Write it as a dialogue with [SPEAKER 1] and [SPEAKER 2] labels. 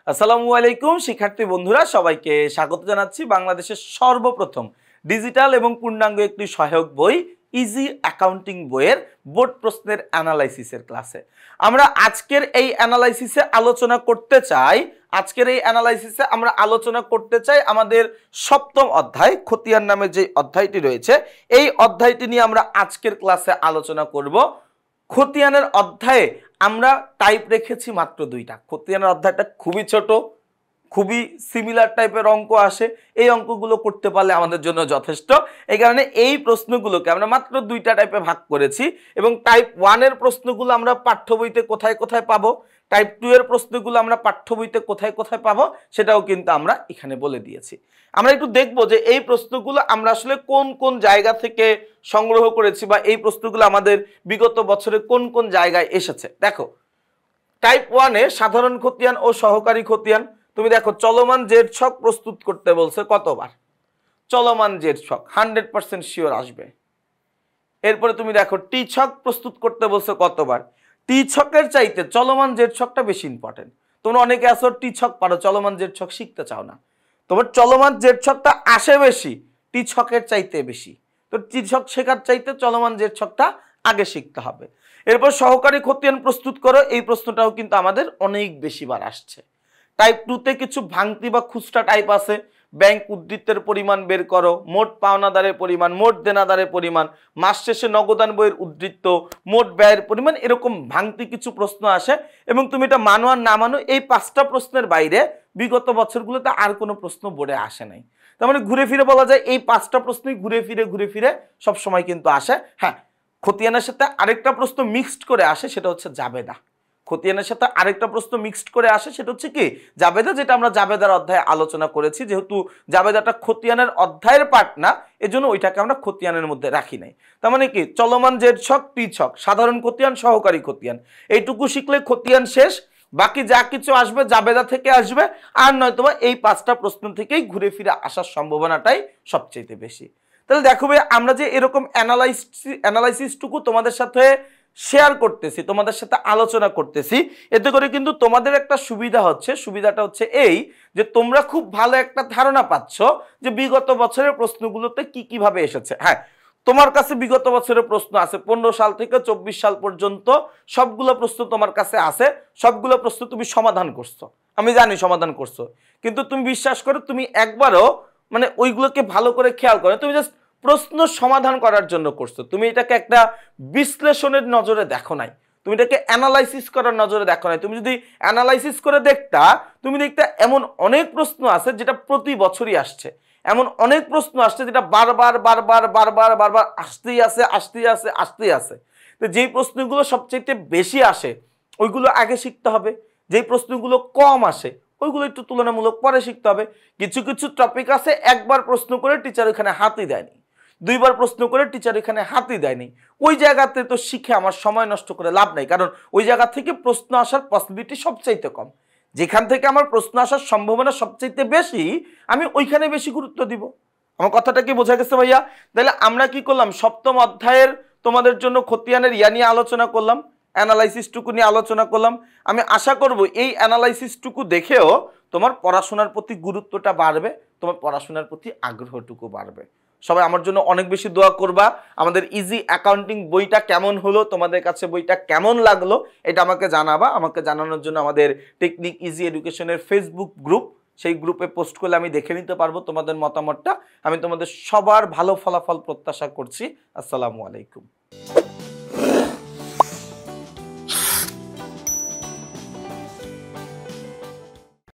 [SPEAKER 1] আসসালামু আলাইকুম শিক্ষার্থী বন্ধুরা, সবাইকে স্বাগত জানাচ্ছি বাংলাদেশের সর্বপ্রথম ডিজিটাল এবং পূর্ণাঙ্গ একটি সহায়ক বই ইজি অ্যাকাউন্টিং বইয়ের বোর্ড প্রশ্নের অ্যানালাইসিসের ক্লাসে আমরা আজকের এই অ্যানালাইসিসে আলোচনা করতে চাই আমাদের সপ্তম অধ্যায় খতিয়ান নামে যে অধ্যায়টি রয়েছে এই অধ্যায়টি নিয়ে আমরা আজকের ক্লাসে আলোচনা করব। খতিয়ানের অধ্যায়ে আমরা টাইপ রেখেছি মাত্র দুইটা। খতিয়ানের অধ্যায়টা খুবই ছোট, খুবই সিমিলার টাইপের অঙ্ক আসে, এই অঙ্কগুলো করতে পারলে আমাদের জন্য যথেষ্ট। এই কারণে এই প্রশ্নগুলোকে আমরা মাত্র দুইটা টাইপে ভাগ করেছি এবং টাইপ 1 এর প্রশ্নগুলো আমরা পাঠ্য বইতে কোথায় কোথায় পাবো, টাইপ 2 এর প্রশ্নগুলো আমরা পাঠ্য বইতে কোথায় কোথায় পাবো সেটাও কিন্তু আমরা এখানে বলে দিয়েছি। আমরা একটু দেখবো যে এই প্রশ্নগুলো আমরা আসলে কোন কোন জায়গা থেকে সংগ্রহ করেছি বা এই প্রশ্নগুলো আমাদের বিগত বছরে কোন কোন জায়গায় এসেছে। দেখো, টাইপ 1 এ সাধারণ খতিয়ান ও সহকারী খতিয়ান, তুমি দেখো চলমান জেড ছক প্রস্তুত করতে বলছে কতবার, চলমান জেড ছক 100% শিওর আসবে। এরপরে তুমি দেখো টি ছক প্রস্তুত করতে বলছে কতবার, টি ছকের চাইতে চলমান জেড ছকটা বেশি ইম্পর্টেন্ট। তোমরা অনেকে আছো টি ছক পারো, চলমান জেড ছক শিখতে চাও না, তোমার চলমান জেড ছকটা আসে বেশি টি ছকের চাইতে বেশি, তো টি ছক শেখার চাইতে চলমান জেড ছকটা আগে শিখতে হবে। এরপর সহকারী খতিয়ান প্রস্তুত করো, এই প্রশ্নটাও কিন্তু আমাদের অনেক বেশিবার আসছে। টাইপ 2 তে কিছু ভাঙতি বা খুচরা টাইপ আছে, ব্যাংক উদ্ধৃতের পরিমাণ বের করো, মোট পাওনাদারের পরিমাণ, মোট দেনাদারের পরিমাণ, মাস শেষে নগদান বইয়ের উদ্ধৃত, মোট ব্যয়ের পরিমাণ, এরকম ভাঙতি কিছু প্রশ্ন আসে এবং তুমি এটা মানো আর না মানো এই 5টা প্রশ্নের বাইরে বিগত বছরগুলোতে আর কোনো প্রশ্ন বোর্ডে আসে নাই। তার মানে ঘুরে ফিরে বলা যায় এই 5টা প্রশ্নই ঘুরে ফিরে সব সময় কিন্তু আসে। হ্যাঁ, খতিয়ানের সাথে আরেকটা প্রশ্ন মিক্সড করে আসে, সেটা হচ্ছে জাবেদা। খতিয়ানের সাথে আরেকটা প্রশ্ন মিক্সড করে আসে, সেটা হচ্ছে কি জাবেদা, যেটা আমরা জাবেদার অধ্যায়ে আলোচনা করেছি। যেহেতু জাবেদাটা খতিয়ানের অধ্যায়ের পার্ট না, এজন্য ওইটাকে আমরা খতিয়ানের মধ্যে রাখি নাই। তার মানে কি চলমান জেড ছক, টি ছক, সাধারণ খতিয়ান, সহকারী খতিয়ান, এইটুকু শিখলে খতিয়ান শেষ। বাকি যা কিছু আসবে জাবেদা থেকে আসবে, আর নয়তোবা এই 5টা প্রশ্ন থেকেই ঘুরে ফিরে আসার সম্ভাবনাটাই সবচেয়ে বেশি। তাহলে দেখো ভাই, আমরা যে এরকম অ্যানালাইসিসটুকু তোমাদের সাথে শেয়ার করতেছি, তোমাদের সাথে আলোচনা করতেছি, এতে করে কিন্তু তোমাদের একটা সুবিধাটা হচ্ছে এই যে তোমরা খুব ভালো একটা ধারণা পাচ্ছ যে বিগত বছরের প্রশ্নগুলোতে কি কিভাবে এসেছে। হ্যাঁ, তোমার কাছে বিগত বছরের প্রশ্ন আছে 15 সাল থেকে 24 সাল পর্যন্ত সবগুলো প্রশ্ন তোমার কাছে আছে, সবগুলো প্রশ্ন তুমি সমাধান করছো, আমি জানি সমাধান করছো, কিন্তু তুমি বিশ্বাস করো তুমি একবারও মানে ওইগুলোকে ভালো করে খেয়াল করো, তুমি জাস্ট প্রশ্ন সমাধান করার জন্য করছো, তুমি এটাকে একটা বিশ্লেষণের নজরে দেখো নাই, তুমি এটাকে অ্যানালাইসিস করার নজরে দেখো নাই। তুমি যদি অ্যানালাইসিস করে দেখতা, তুমি দেখতে এমন অনেক প্রশ্ন আছে যেটা প্রতি বছরই আসছে, এমন অনেক প্রশ্ন আসছে যেটা বারবার আসতেই আছে। তো যেই প্রশ্নগুলো সবচেয়ে বেশি আসে ওইগুলো আগে শিখতে হবে, যেই প্রশ্নগুলো কম আসে ওইগুলো একটু তুলনামূলক পরে শিখতে হবে। কিছু কিছু টপিক আছে একবার প্রশ্ন করে টিচার ওখানে হাতই দেয়নি, 2বার প্রশ্ন করে টিচার এখানে হাতই দেয়নি, ওই জায়গাতে তো শিখে আমার সময় নষ্ট করে লাভ নাই, কারণ ওই জায়গা থেকে প্রশ্ন আসার পসিবিলিটি সবচাইতে কম। যেখান থেকে আমার প্রশ্ন আসার সম্ভাবনা সবচাইতে বেশি, আমি ওইখানে বেশি গুরুত্ব দিব। আমার কথাটা কি বোঝা গেছে ভাইয়া? তাহলে আমরা কি করলাম, সপ্তম অধ্যায়ের তোমাদের জন্য খতিয়ানের নিয়ে আলোচনা করলাম, অ্যানালাইসিসটুকু নিয়ে আলোচনা করলাম। আমি আশা করব এই অ্যানালাইসিসটুকু দেখেও তোমার পড়াশোনার প্রতি গুরুত্বটা বাড়বে, তোমার পড়াশোনার প্রতি আগ্রহটুকু বাড়বে। সবাই আমার জন্য অনেক বেশি দোয়া করবা। আমাদের ইজি অ্যাকাউন্টিং বইটা কেমন হলো, তোমাদের কাছে বইটা কেমন লাগলো এটা আমাকে জানাবা। আমাকে জানানোর জন্য আমাদের টেকনিক ইজি এডুকেশনের ফেসবুক গ্রুপ, সেই গ্রুপে পোস্ট করলে আমি দেখে নিতে পারবো তোমাদের মতামতটা। আমি তোমাদের সবার ভালো ফলাফল প্রত্যাশা করছি। আসসালামু আলাইকুম।